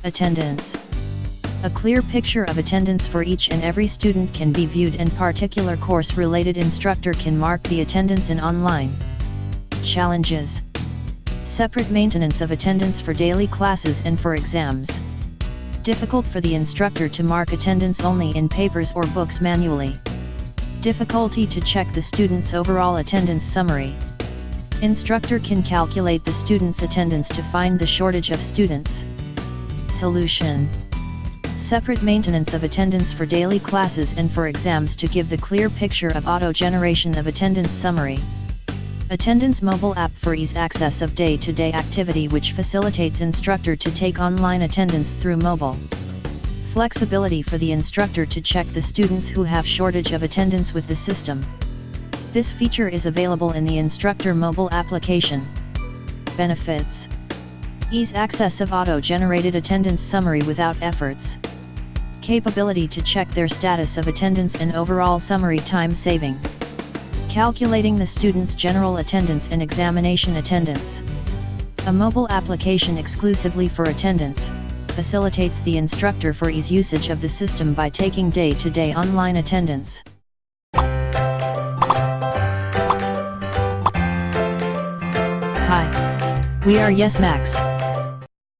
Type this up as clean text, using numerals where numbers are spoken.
Attendance. A clear picture of attendance for each and every student can be viewed, and particular course-related instructor can mark the attendance in online. Challenges. Separate maintenance of attendance for daily classes and for exams. Difficult for the instructor to mark attendance only in papers or books manually. Difficulty to check the student's overall attendance summary. Instructor can calculate the student's attendance to find the shortage of students. Solution. Separate maintenance of attendance for daily classes and for exams to give the clear picture of auto-generation of attendance summary. Attendance mobile app for ease access of day-to-day activity, which facilitates instructor to take online attendance through mobile. Flexibility for the instructor to check the students who have shortage of attendance with the system. This feature is available in the Instructor mobile application. Benefits. Ease access of auto-generated attendance summary without efforts. Capability to check their status of attendance and overall summary time saving. Calculating the student's general attendance and examination attendance. A mobile application exclusively for attendance, facilitates the instructor for ease usage of the system by taking day-to-day online attendance. Hi. We are SMAX.